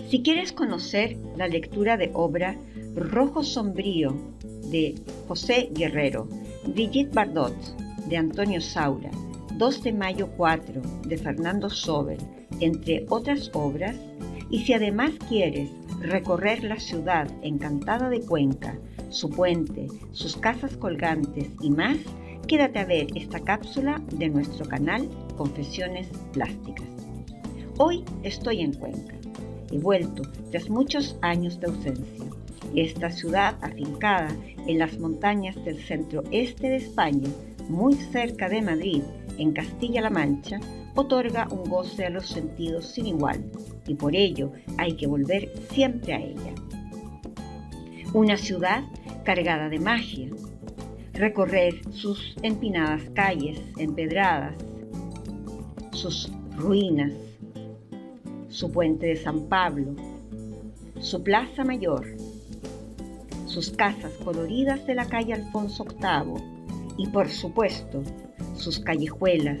Si quieres conocer la lectura de obra Rojo Sombrío de José Guerrero, Brigitte Bardot de Antonio Saura, 2 de mayo 4 de Fernando Sobel, entre otras obras, y si además quieres recorrer la ciudad encantada de Cuenca, su puente, sus casas colgantes y más, quédate a ver esta cápsula de nuestro canal Confesiones Plásticas. Hoy estoy en Cuenca. He vuelto tras muchos años de ausencia. Esta ciudad afincada en las montañas del centro-este de España, muy cerca de Madrid, en Castilla-La Mancha, otorga un goce a los sentidos sin igual, y por ello hay que volver siempre a ella. Una ciudad cargada de magia. Recorrer sus empinadas calles empedradas, sus ruinas, su puente de San Pablo, su plaza mayor, sus casas coloridas de la calle Alfonso VIII y, por supuesto, sus callejuelas,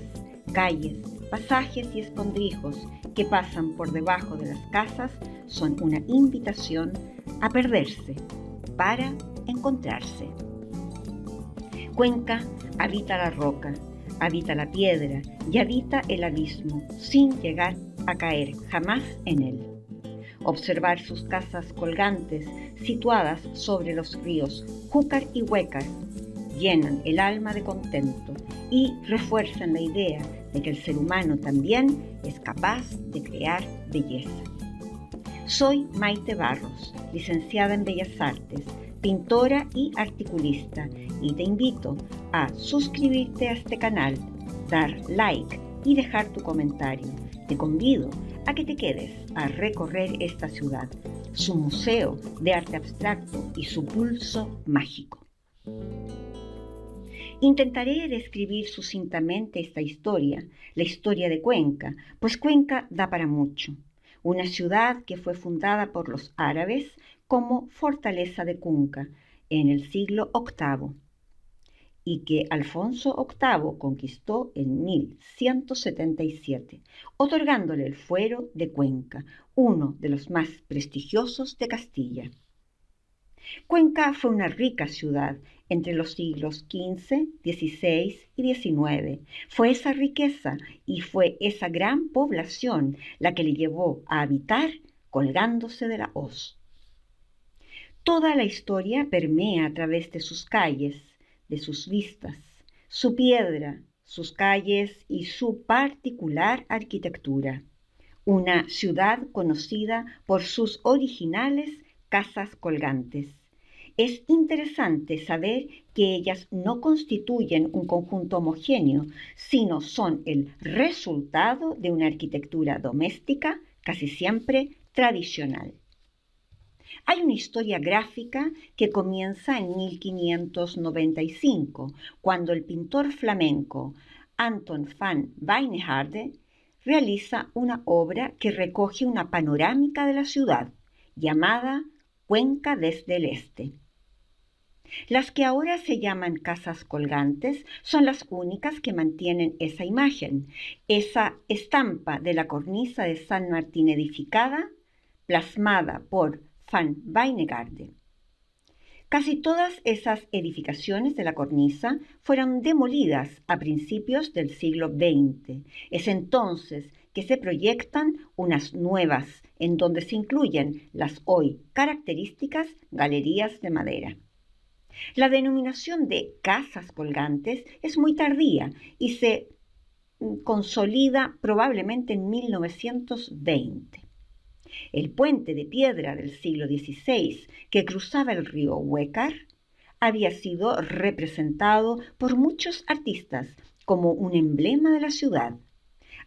calles, pasajes y escondrijos que pasan por debajo de las casas son una invitación a perderse para encontrarse. Cuenca habita la roca, habita la piedra y habita el abismo sin llegar a caer jamás en él. Observar sus casas colgantes situadas sobre los ríos Júcar y Huécar llenan el alma de contento y refuerzan la idea de que el ser humano también es capaz de crear belleza. Soy Maite Barros, licenciada en Bellas Artes, pintora y articulista, y te invito a suscribirte a este canal, dar like y dejar tu comentario. Te convido a que te quedes a recorrer esta ciudad, su museo de arte abstracto y su pulso mágico. Intentaré describir sucintamente esta historia, la historia de Cuenca, pues Cuenca da para mucho. Una ciudad que fue fundada por los árabes como fortaleza de Cunca en el siglo VIII y que Alfonso VIII conquistó en 1177, otorgándole el fuero de Cuenca, uno de los más prestigiosos de Castilla. Cuenca fue una rica ciudad entre los siglos XV, XVI y XIX. Fue esa riqueza y fue esa gran población la que le llevó a habitar colgándose de la hoz. Toda la historia permea a través de sus calles, de sus vistas, su piedra, sus calles y su particular arquitectura. Una ciudad conocida por sus originales casas colgantes. Es interesante saber que ellas no constituyen un conjunto homogéneo, sino son el resultado de una arquitectura doméstica casi siempre tradicional. Hay una historia gráfica que comienza en 1595, cuando el pintor flamenco Anton van Wijngaarden realiza una obra que recoge una panorámica de la ciudad, llamada Cuenca desde el Este. Las que ahora se llaman casas colgantes son las únicas que mantienen esa imagen, esa estampa de la cornisa de San Martín edificada, plasmada por van Wijngaarden. Casi todas esas edificaciones de la cornisa fueron demolidas a principios del siglo XX. Es entonces que se proyectan unas nuevas, en donde se incluyen las hoy características galerías de madera. La denominación de casas colgantes es muy tardía y se consolida probablemente en 1920. El puente de piedra del siglo XVI que cruzaba el río Huécar había sido representado por muchos artistas como un emblema de la ciudad.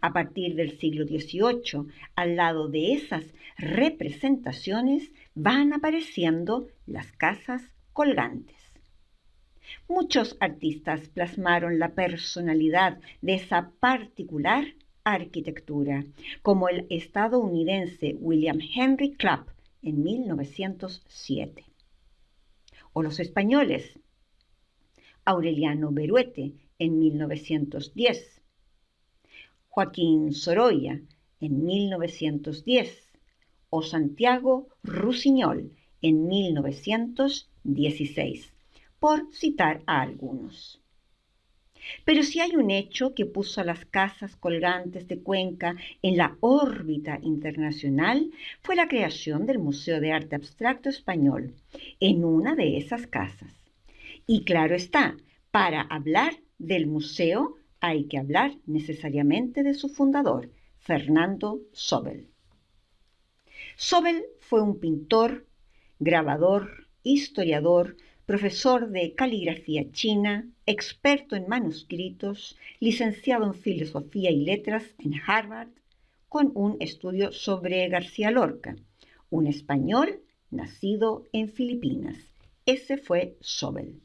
A partir del siglo XVIII, al lado de esas representaciones van apareciendo las casas colgantes. Muchos artistas plasmaron la personalidad de esa particular arquitectura, como el estadounidense William Henry Clapp en 1907, o los españoles Aureliano Beruete en 1910, Joaquín Sorolla en 1910, o Santiago Rusiñol en 1916, por citar a algunos. Pero si hay un hecho que puso a las casas colgantes de Cuenca en la órbita internacional, fue la creación del Museo de Arte Abstracto Español en una de esas casas. Y claro está, para hablar del museo hay que hablar necesariamente de su fundador, Fernando Zóbel. Zóbel fue un pintor, grabador, historiador, profesor de caligrafía china, experto en manuscritos, licenciado en Filosofía y Letras en Harvard, con un estudio sobre García Lorca, un español nacido en Filipinas. Ese fue Zóbel.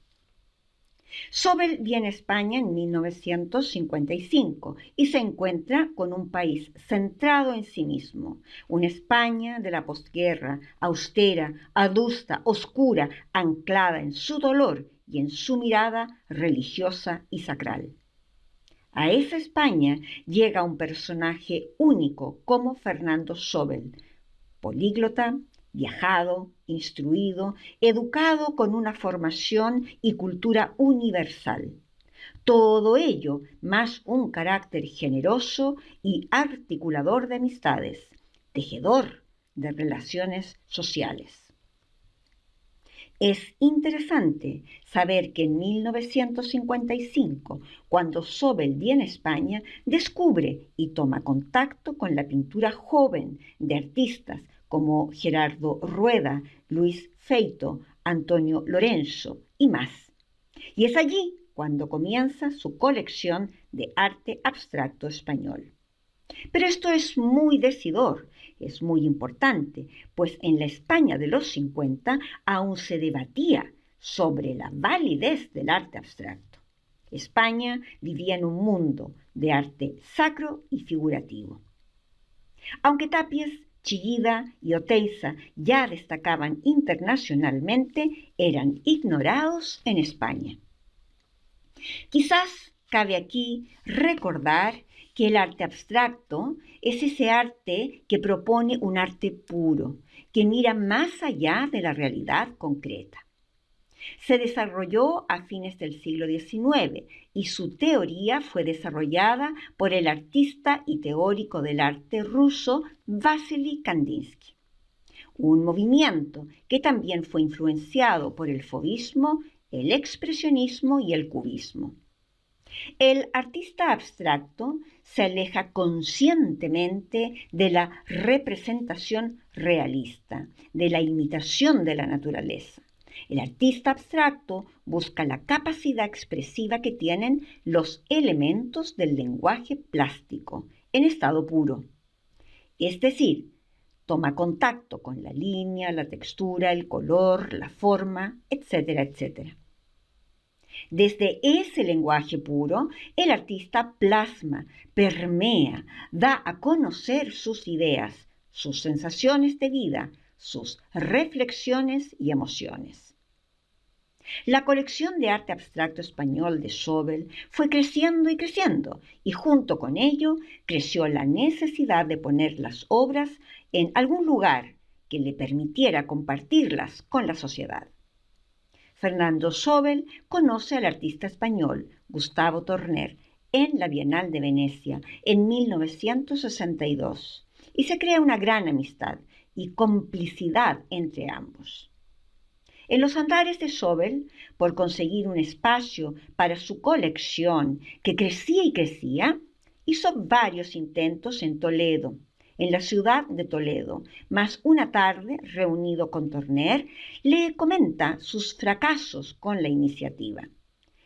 Zóbel viene a España en 1955 y se encuentra con un país centrado en sí mismo, una España de la posguerra, austera, adusta, oscura, anclada en su dolor y en su mirada religiosa y sacral. A esa España llega un personaje único como Fernando Zóbel, políglota, viajado, instruido, educado con una formación y cultura universal. Todo ello más un carácter generoso y articulador de amistades, tejedor de relaciones sociales. Es interesante saber que en 1955, cuando Zóbel viene a España, descubre y toma contacto con la pintura joven de artistas como Gerardo Rueda, Luis Feito, Antonio Lorenzo y más. Y es allí cuando comienza su colección de arte abstracto español. Pero esto es muy decidor, es muy importante, pues en la España de los 50 aún se debatía sobre la validez del arte abstracto. España vivía en un mundo de arte sacro y figurativo. Aunque Tapies, Chillida y Oteiza ya destacaban internacionalmente, eran ignorados en España. Quizás cabe aquí recordar que el arte abstracto es ese arte que propone un arte puro, que mira más allá de la realidad concreta. Se desarrolló a fines del siglo XIX y su teoría fue desarrollada por el artista y teórico del arte ruso Vasily Kandinsky, un movimiento que también fue influenciado por el fauvismo, el expresionismo y el cubismo. El artista abstracto se aleja conscientemente de la representación realista, de la imitación de la naturaleza. El artista abstracto busca la capacidad expresiva que tienen los elementos del lenguaje plástico en estado puro. Es decir, toma contacto con la línea, la textura, el color, la forma, etcétera, etcétera. Desde ese lenguaje puro, el artista plasma, permea, da a conocer sus ideas, sus sensaciones de vida, sus reflexiones y emociones. La colección de arte abstracto español de Zóbel fue creciendo y creciendo, y junto con ello creció la necesidad de poner las obras en algún lugar que le permitiera compartirlas con la sociedad. Fernando Zóbel conoce al artista español Gustavo Torner en la Bienal de Venecia en 1962 y se crea una gran amistad y complicidad entre ambos. En los andares de Zóbel, por conseguir un espacio para su colección que crecía y crecía, hizo varios intentos en Toledo, en la ciudad de Toledo, mas una tarde, reunido con Torner, le comenta sus fracasos con la iniciativa.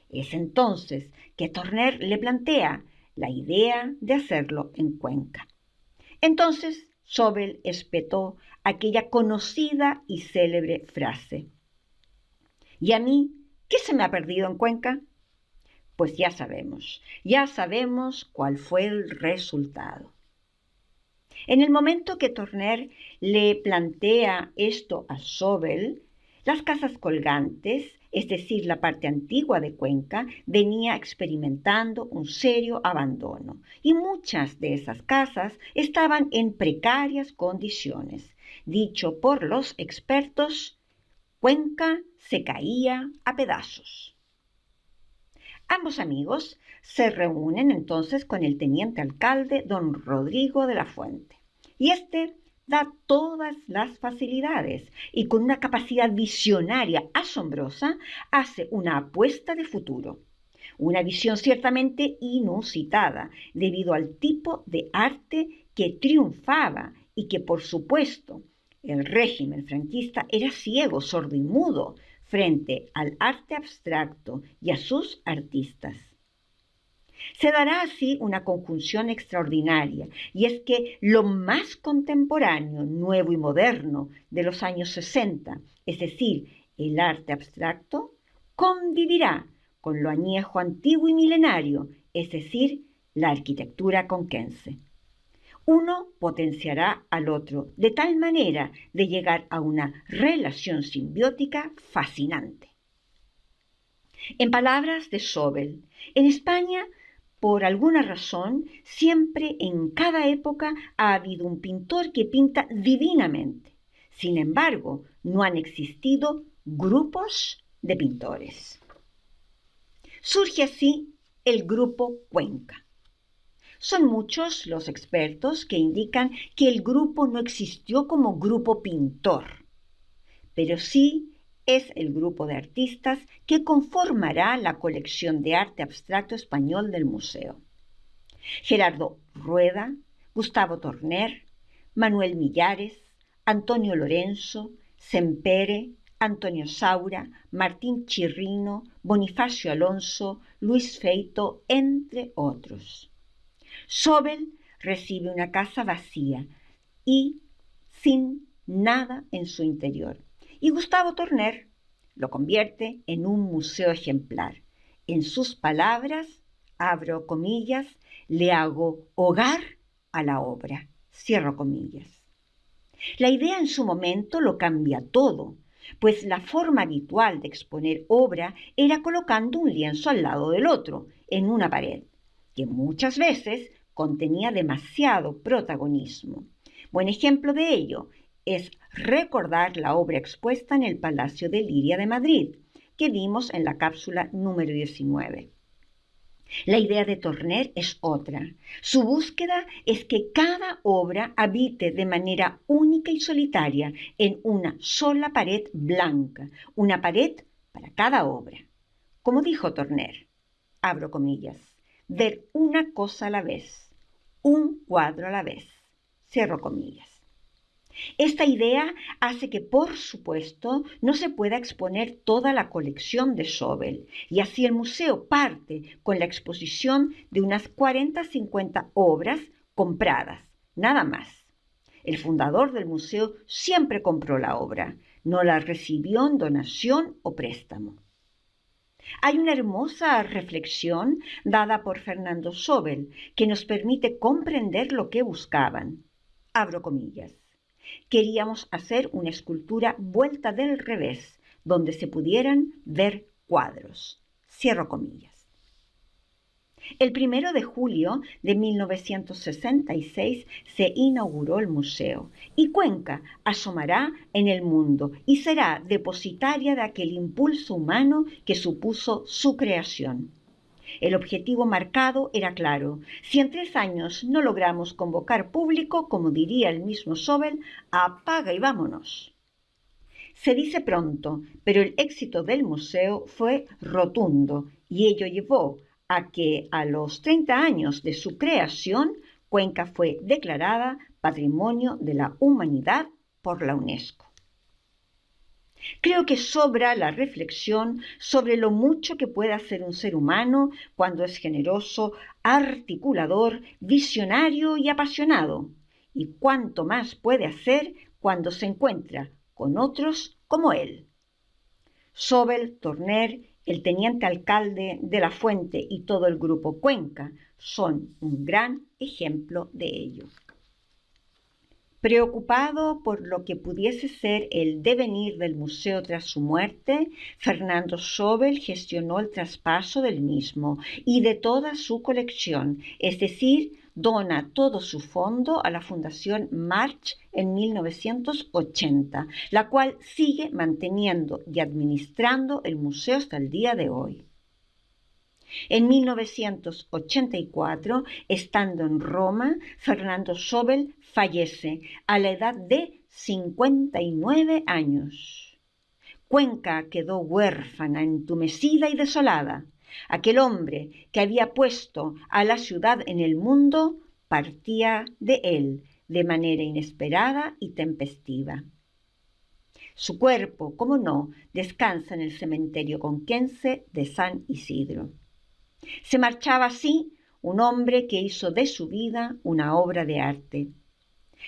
Es entonces que Torner le plantea la idea de hacerlo en Cuenca. Entonces Zóbel espetó aquella conocida y célebre frase: ¿y a mí qué se me ha perdido en Cuenca? Pues ya sabemos cuál fue el resultado. En el momento que Torner le plantea esto a Zóbel, Las casas colgantes, es decir, la parte antigua de Cuenca, venía experimentando un serio abandono y muchas de esas casas estaban en precarias condiciones. Dicho por los expertos, Cuenca se caía a pedazos. Ambos amigos se reúnen entonces con el teniente alcalde don Rodrigo de la Fuente y este da todas las facilidades y con una capacidad visionaria asombrosa hace una apuesta de futuro. Una visión ciertamente inusitada debido al tipo de arte que triunfaba y que, por supuesto, el régimen franquista era ciego, sordo y mudo frente al arte abstracto y a sus artistas. Se dará así una conjunción extraordinaria, y es que lo más contemporáneo, nuevo y moderno de los años 60, es decir, el arte abstracto, convivirá con lo añejo, antiguo y milenario, es decir, la arquitectura conquense. Uno potenciará al otro de tal manera de llegar a una relación simbiótica fascinante. En palabras de Sobel, en España, por alguna razón, siempre en cada época ha habido un pintor que pinta divinamente. Sin embargo, no han existido grupos de pintores. Surge así el grupo Cuenca. Son muchos los expertos que indican que el grupo no existió como grupo pintor, pero sí es el grupo de artistas que conformará la colección de arte abstracto español del museo. Gerardo Rueda, Gustavo Torner, Manuel Millares, Antonio Lorenzo, Sempere, Antonio Saura, Martín Chirrino, Bonifacio Alonso, Luis Feito, entre otros. Sobel recibe una casa vacía y sin nada en su interior. Y Gustavo Torner lo convierte en un museo ejemplar. En sus palabras, abro comillas, le hago hogar a la obra, cierro comillas. La idea en su momento lo cambia todo, pues la forma habitual de exponer obra era colocando un lienzo al lado del otro, en una pared, que muchas veces contenía demasiado protagonismo. Buen ejemplo de ello es recordar la obra expuesta en el Palacio de Liria de Madrid, que vimos en la cápsula número 19. La idea de Torner es otra. Su búsqueda es que cada obra habite de manera única y solitaria en una sola pared blanca, una pared para cada obra. Como dijo Torner, abro comillas, ver una cosa a la vez, un cuadro a la vez, cierro comillas. Esta idea hace que, por supuesto, no se pueda exponer toda la colección de Sobel, y así el museo parte con la exposición de unas 40-50 obras compradas, nada más. El fundador del museo siempre compró la obra, no la recibió en donación o préstamo. Hay una hermosa reflexión dada por Fernando Sobel que nos permite comprender lo que buscaban. Abro comillas. Queríamos hacer una escultura vuelta del revés, donde se pudieran ver cuadros. Cierro comillas. El 1 de julio de 1966 se inauguró el museo y Cuenca asomará en el mundo y será depositaria de aquel impulso humano que supuso su creación. El objetivo marcado era claro. Si en 3 años no logramos convocar público, como diría el mismo Sobel, apaga y vámonos. Se dice pronto, pero el éxito del museo fue rotundo y ello llevó a que a los 30 años de su creación, Cuenca fue declarada Patrimonio de la Humanidad por la UNESCO. Creo que sobra la reflexión sobre lo mucho que puede hacer un ser humano cuando es generoso, articulador, visionario y apasionado, y cuánto más puede hacer cuando se encuentra con otros como él. Sobel, Torner, el teniente alcalde de La Fuente y todo el grupo Cuenca son un gran ejemplo de ello. Preocupado por lo que pudiese ser el devenir del museo tras su muerte, Fernando Zóbel gestionó el traspaso del mismo y de toda su colección, es decir, dona todo su fondo a la Fundación March en 1980, la cual sigue manteniendo y administrando el museo hasta el día de hoy. En 1984, estando en Roma, Fernando Zóbel fallece a la edad de 59 años. Cuenca quedó huérfana, entumecida y desolada. Aquel hombre que había puesto a la ciudad en el mundo partía de él de manera inesperada y tempestiva. Su cuerpo, como no, descansa en el cementerio conquense de San Isidro. Se marchaba así un hombre que hizo de su vida una obra de arte.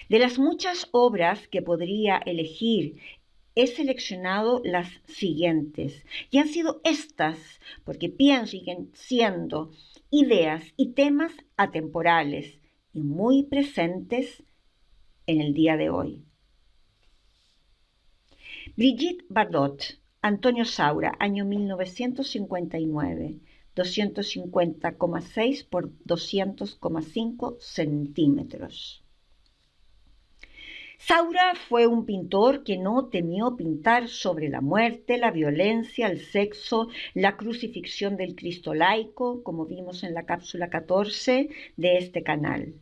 De las muchas obras que podría elegir, he seleccionado las siguientes, y han sido estas porque pienso siguen siendo ideas y temas atemporales y muy presentes en el día de hoy. Brigitte Bardot, Antonio Saura, año 1959. 250,6 por 200,5 centímetros. Saura fue un pintor que no temió pintar sobre la muerte, la violencia, el sexo, la crucifixión del Cristo laico, como vimos en la cápsula 14 de este canal.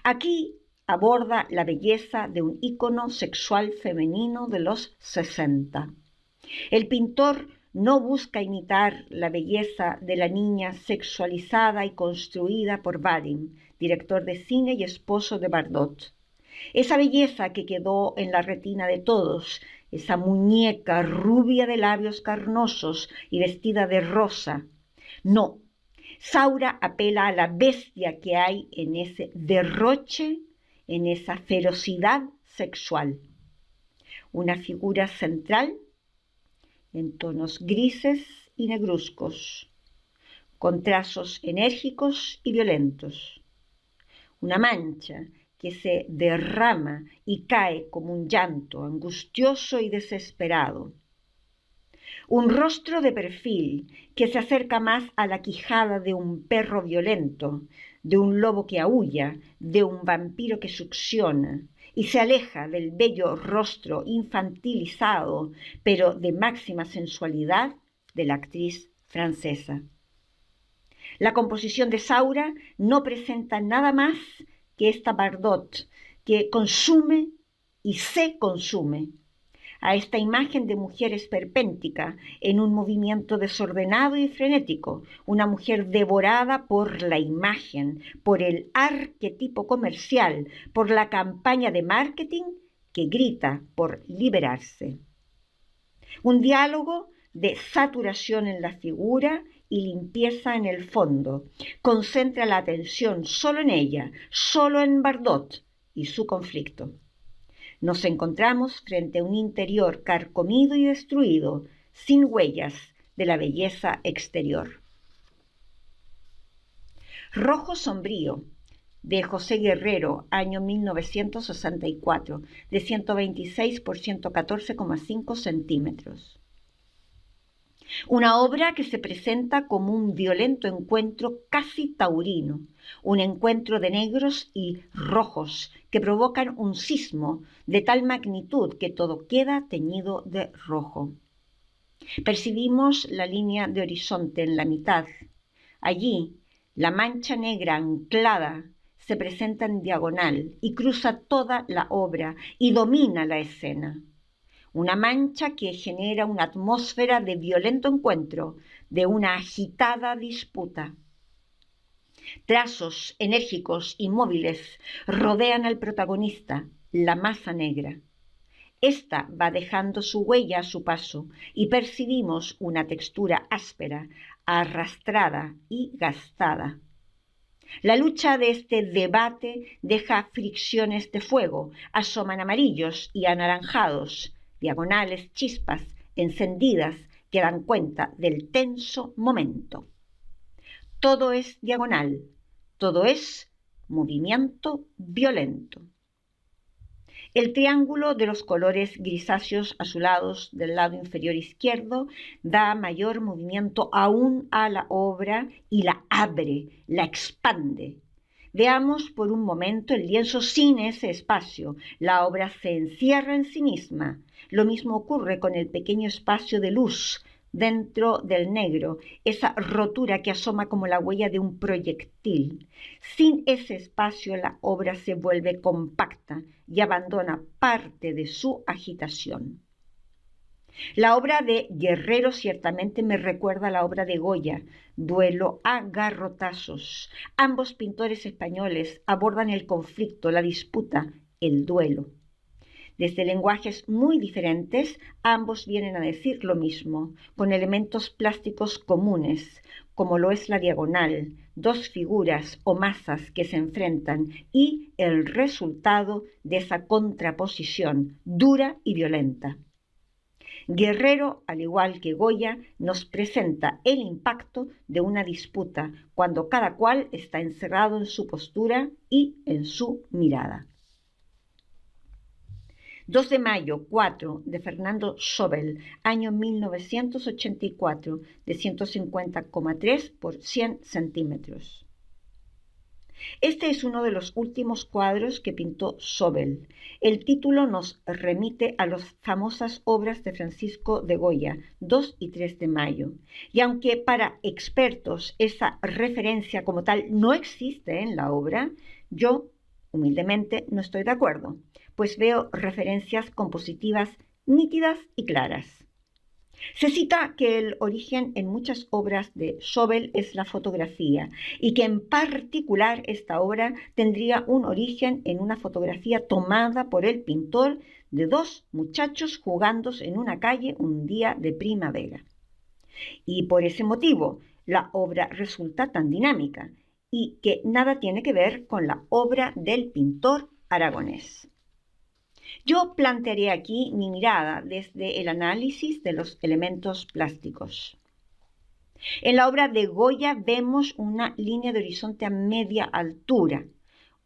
Aquí aborda la belleza de un ícono sexual femenino de los 60. El pintor no busca imitar la belleza de la niña sexualizada y construida por Vadim, director de cine y esposo de Bardot. Esa belleza que quedó en la retina de todos, esa muñeca rubia de labios carnosos y vestida de rosa. No, Saura apela a la bestia que hay en ese derroche, en esa ferocidad sexual. Una figura central en tonos grises y negruzcos, con trazos enérgicos y violentos. Una mancha que se derrama y cae como un llanto angustioso y desesperado. Un rostro de perfil que se acerca más a la quijada de un perro violento, de un lobo que aúlla, de un vampiro que succiona, y se aleja del bello rostro infantilizado, pero de máxima sensualidad, de la actriz francesa. La composición de Saura no presenta nada más que esta Bardot, que consume y se consume a esta imagen de mujer esperpéntica en un movimiento desordenado y frenético, una mujer devorada por la imagen, por el arquetipo comercial, por la campaña de marketing que grita por liberarse. Un diálogo de saturación en la figura y limpieza en el fondo. Concentra la atención solo en ella, solo en Bardot y su conflicto. Nos encontramos frente a un interior carcomido y destruido, sin huellas de la belleza exterior. Rojo sombrío, de José Guerrero, año 1964, de 126 por 114,5 centímetros. Una obra que se presenta como un violento encuentro casi taurino, un encuentro de negros y rojos que provocan un sismo de tal magnitud que todo queda teñido de rojo. Percibimos la línea de horizonte en la mitad. Allí, la mancha negra anclada se presenta en diagonal y cruza toda la obra y domina la escena. Una mancha que genera una atmósfera de violento encuentro, de una agitada disputa. Trazos enérgicos y móviles rodean al protagonista, la masa negra. Esta va dejando su huella a su paso y percibimos una textura áspera, arrastrada y gastada. La lucha de este debate deja fricciones de fuego, asoman amarillos y anaranjados, diagonales chispas encendidas que dan cuenta del tenso momento. Todo es diagonal, todo es movimiento violento. El triángulo de los colores grisáceos azulados del lado inferior izquierdo da mayor movimiento aún a la obra y la abre, la expande. Veamos por un momento el lienzo sin ese espacio. La obra se encierra en sí misma. Lo mismo ocurre con el pequeño espacio de luz dentro del negro, esa rotura que asoma como la huella de un proyectil. Sin ese espacio la obra se vuelve compacta y abandona parte de su agitación. La obra de Guerrero ciertamente me recuerda a la obra de Goya, Duelo a garrotazos. Ambos pintores españoles abordan el conflicto, la disputa, el duelo. Desde lenguajes muy diferentes, ambos vienen a decir lo mismo, con elementos plásticos comunes, como lo es la diagonal, dos figuras o masas que se enfrentan y el resultado de esa contraposición dura y violenta. Guerrero, al igual que Goya, nos presenta el impacto de una disputa cuando cada cual está encerrado en su postura y en su mirada. 2 de mayo, 4, de Fernando Sobel, año 1984, de 150,3 por 100 centímetros. Este es uno de los últimos cuadros que pintó Sobel. El título nos remite a las famosas obras de Francisco de Goya, 2 y 3 de mayo. Y aunque para expertos esa referencia como tal no existe en la obra, yo, humildemente, no estoy de acuerdo, pues veo referencias compositivas nítidas y claras. Se cita que el origen en muchas obras de Sobel es la fotografía y que en particular esta obra tendría un origen en una fotografía tomada por el pintor de dos muchachos jugando en una calle un día de primavera. Y por ese motivo la obra resulta tan dinámica y que nada tiene que ver con la obra del pintor aragonés. Yo plantearé aquí mi mirada desde el análisis de los elementos plásticos. En la obra de Goya vemos una línea de horizonte a media altura,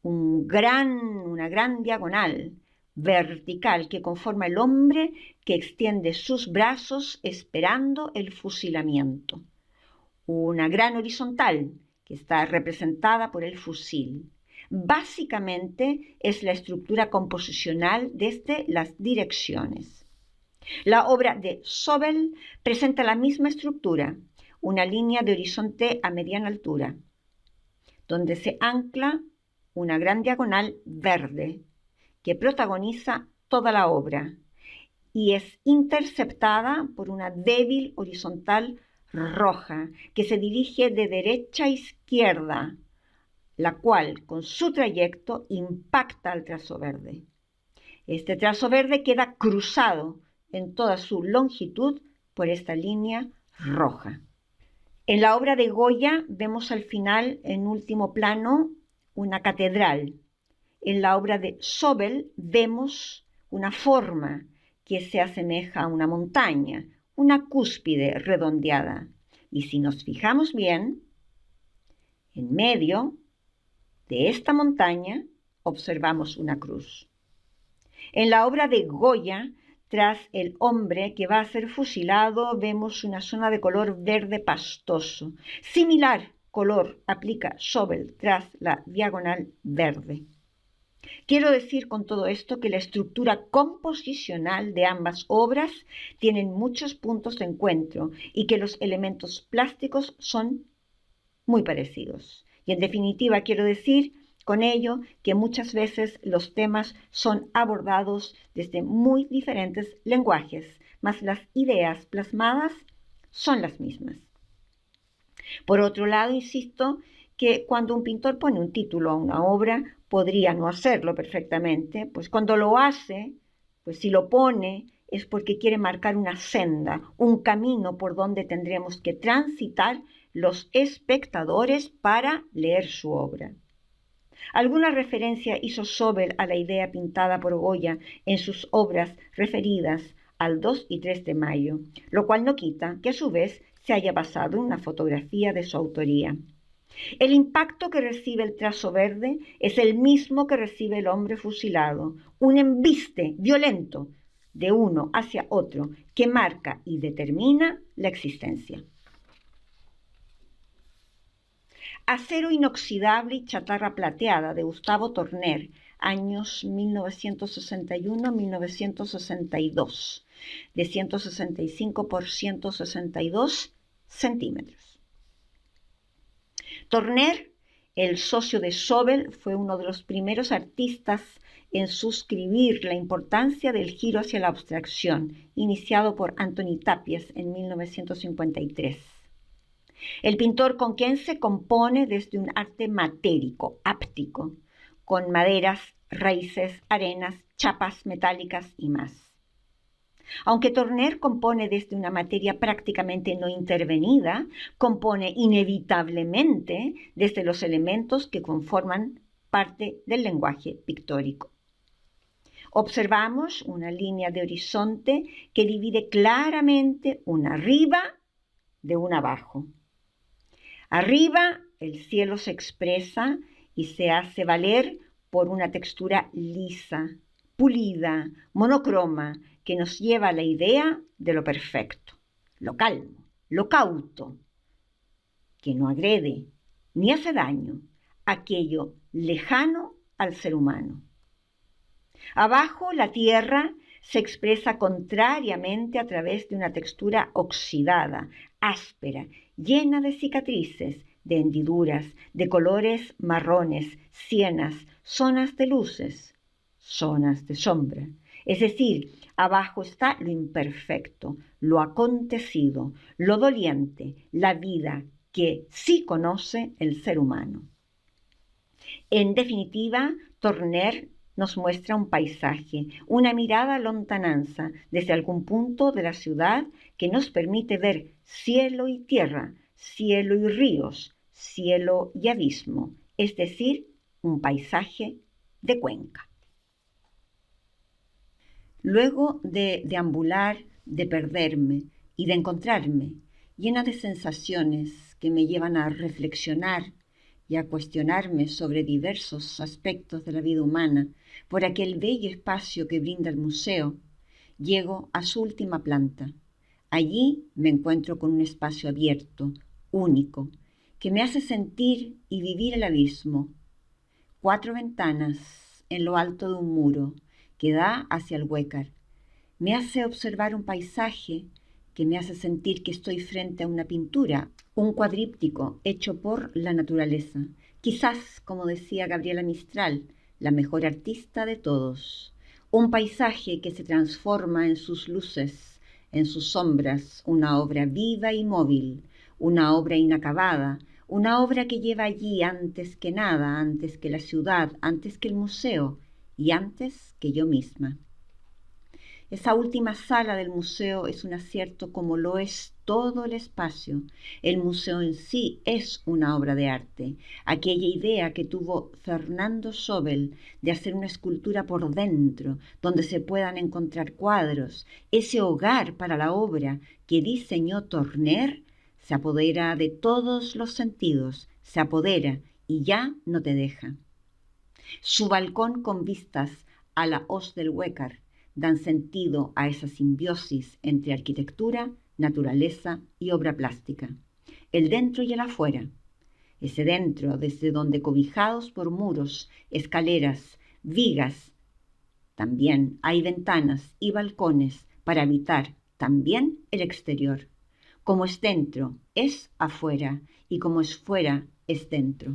una gran diagonal vertical que conforma el hombre que extiende sus brazos esperando el fusilamiento. Una gran horizontal que está representada por el fusil. Básicamente es la estructura composicional desde las direcciones. La obra de Sobel presenta la misma estructura, una línea de horizonte a mediana altura, donde se ancla una gran diagonal verde que protagoniza toda la obra y es interceptada por una débil horizontal roja que se dirige de derecha a izquierda, la cual con su trayecto impacta al trazo verde. Este trazo verde queda cruzado en toda su longitud por esta línea roja. En la obra de Goya vemos al final, en último plano, una catedral. En la obra de Sobel vemos una forma que se asemeja a una montaña, una cúspide redondeada. Y si nos fijamos bien, en medio de esta montaña observamos una cruz. En la obra de Goya, tras el hombre que va a ser fusilado, vemos una zona de color verde pastoso. Similar color aplica Sobel tras la diagonal verde. Quiero decir con todo esto que la estructura composicional de ambas obras tienen muchos puntos de encuentro y que los elementos plásticos son muy parecidos. Y en definitiva quiero decir con ello que muchas veces los temas son abordados desde muy diferentes lenguajes, mas las ideas plasmadas son las mismas. Por otro lado, insisto que cuando un pintor pone un título a una obra, podría no hacerlo perfectamente, pues cuando lo hace, pues si lo pone, es porque quiere marcar una senda, un camino por donde tendremos que transitar los espectadores para leer su obra. Alguna referencia hizo Sobel a la idea pintada por Goya en sus obras referidas al 2 y 3 de mayo, lo cual no quita que a su vez se haya basado en una fotografía de su autoría. El impacto que recibe el trazo verde es el mismo que recibe el hombre fusilado, un embiste violento de uno hacia otro que marca y determina la existencia. Acero inoxidable y chatarra plateada de Gustavo Torner, años 1961-1962, de 165 por 162 centímetros. Torner, el socio de Sobel, fue uno de los primeros artistas en suscribir la importancia del giro hacia la abstracción, iniciado por Antoni Tàpies en 1953. El pintor conquense compone desde un arte matérico, áptico, con maderas, raíces, arenas, chapas metálicas y más. Aunque Torner compone desde una materia prácticamente no intervenida, compone inevitablemente desde los elementos que conforman parte del lenguaje pictórico. Observamos una línea de horizonte que divide claramente un arriba de un abajo. Arriba, el cielo se expresa y se hace valer por una textura lisa, pulida, monocroma, que nos lleva a la idea de lo perfecto, lo calmo, lo cauto, que no agrede ni hace daño, aquello lejano al ser humano. Abajo, la tierra se expresa contrariamente a través de una textura oxidada, áspera, llena de cicatrices, de hendiduras, de colores marrones, sienas, zonas de luces, zonas de sombra. Es decir, abajo está lo imperfecto, lo acontecido, lo doliente, la vida que sí conoce el ser humano. En definitiva, Torner nos muestra un paisaje, una mirada a lontananza desde algún punto de la ciudad que nos permite ver cielo y tierra, cielo y ríos, cielo y abismo, es decir, un paisaje de Cuenca. Luego de deambular, de perderme y de encontrarme, llena de sensaciones que me llevan a reflexionar y a cuestionarme sobre diversos aspectos de la vida humana por aquel bello espacio que brinda el museo, llego a su última planta. Allí me encuentro con un espacio abierto, único, que me hace sentir y vivir el abismo. 4 ventanas en lo alto de un muro que da hacia el Huécar. Me hace observar un paisaje que me hace sentir que estoy frente a una pintura, un cuadríptico hecho por la naturaleza. Quizás, como decía Gabriela Mistral, la mejor artista de todos. Un paisaje que se transforma en sus luces, en sus sombras, una obra viva y móvil, una obra inacabada, una obra que lleva allí antes que nada, antes que la ciudad, antes que el museo y antes que yo misma. Esa última sala del museo es un acierto como lo es todo el espacio. El museo en sí es una obra de arte. Aquella idea que tuvo Fernando Sobel de hacer una escultura por dentro, donde se puedan encontrar cuadros, ese hogar para la obra que diseñó Torner, se apodera de todos los sentidos, se apodera y ya no te deja. Su balcón con vistas a la hoz del Huécar dan sentido a esa simbiosis entre arquitectura, naturaleza y obra plástica. El dentro y el afuera. Ese dentro desde donde, cobijados por muros, escaleras, vigas, también hay ventanas y balcones para habitar también el exterior. Como es dentro, es afuera, y como es fuera, es dentro.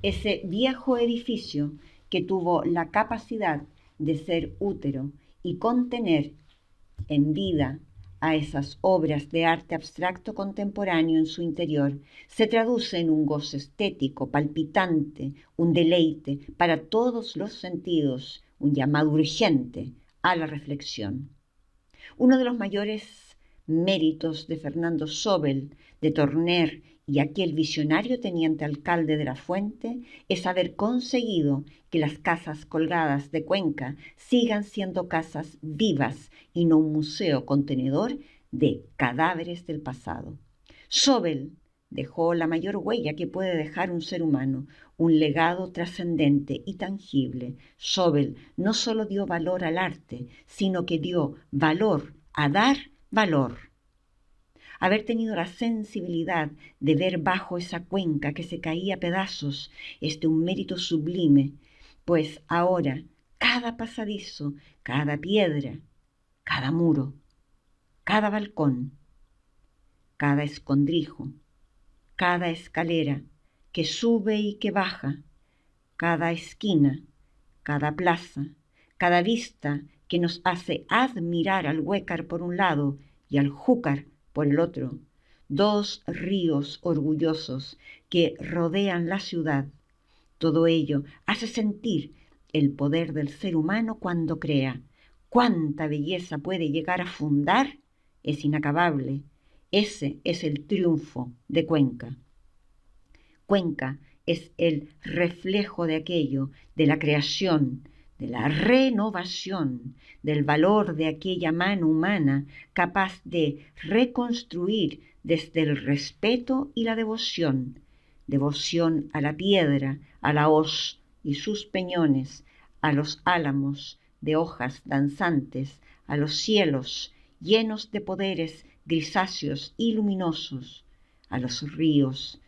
Ese viejo edificio que tuvo la capacidad de ser útero y contener en vida a esas obras de arte abstracto contemporáneo en su interior, se traduce en un gozo estético, palpitante, un deleite para todos los sentidos, un llamado urgente a la reflexión. Uno de los mayores méritos de Fernando Sobel, de Torner y aquel visionario teniente alcalde de La Fuente es haber conseguido que las casas colgadas de Cuenca sigan siendo casas vivas y no un museo contenedor de cadáveres del pasado. Sobel dejó la mayor huella que puede dejar un ser humano, un legado trascendente y tangible. Sobel no solo dio valor al arte, sino que dio valor a dar valor. Haber tenido la sensibilidad de ver bajo esa cuenca que se caía a pedazos es de un mérito sublime, pues ahora cada pasadizo, cada piedra, cada muro, cada balcón, cada escondrijo, cada escalera que sube y que baja, cada esquina, cada plaza, cada vista que nos hace admirar al Huécar por un lado y al Júcar por el otro, dos ríos orgullosos que rodean la ciudad. Todo ello hace sentir el poder del ser humano cuando crea. Cuánta belleza puede llegar a fundar es inacabable. Ese es el triunfo de Cuenca. Cuenca es el reflejo de aquello, de la creación, de la renovación, del valor de aquella mano humana capaz de reconstruir desde el respeto y la devoción, devoción a la piedra, a la hoz y sus peñones, a los álamos de hojas danzantes, a los cielos llenos de poderes grisáceos y luminosos, a los ríos,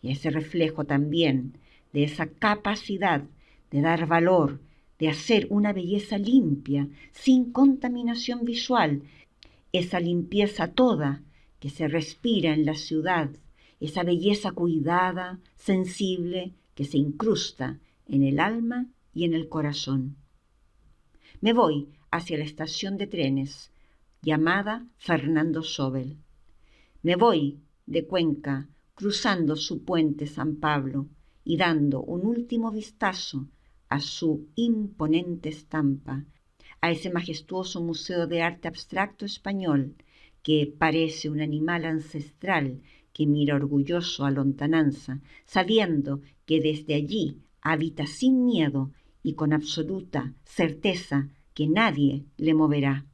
y ese reflejo también de esa capacidad de dar valor, de hacer una belleza limpia, sin contaminación visual, esa limpieza toda que se respira en la ciudad, esa belleza cuidada, sensible, que se incrusta en el alma y en el corazón. Me voy hacia la estación de trenes, llamada Fernando Sobel. Me voy de Cuenca, cruzando su puente San Pablo y dando un último vistazo a su imponente estampa, a ese majestuoso Museo de Arte Abstracto Español que parece un animal ancestral que mira orgulloso a lontananza, sabiendo que desde allí habita sin miedo y con absoluta certeza que nadie le moverá.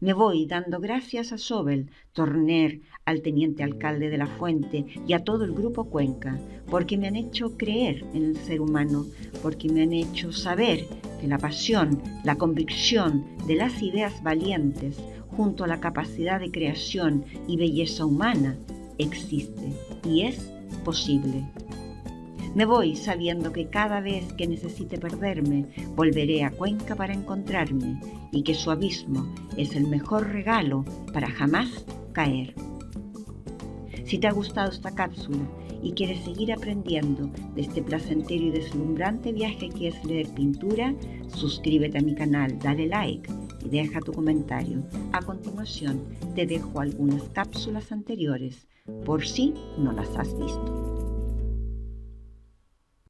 Me voy dando gracias a Sobel, Torner, al teniente alcalde de La Fuente y a todo el grupo Cuenca, porque me han hecho creer en el ser humano, porque me han hecho saber que la pasión, la convicción de las ideas valientes, junto a la capacidad de creación y belleza humana, existe y es posible. Me voy sabiendo que cada vez que necesite perderme, volveré a Cuenca para encontrarme y que su abismo es el mejor regalo para jamás caer. Si te ha gustado esta cápsula y quieres seguir aprendiendo de este placentero y deslumbrante viaje que es leer pintura, suscríbete a mi canal, dale like y deja tu comentario. A continuación te dejo algunas cápsulas anteriores por si no las has visto.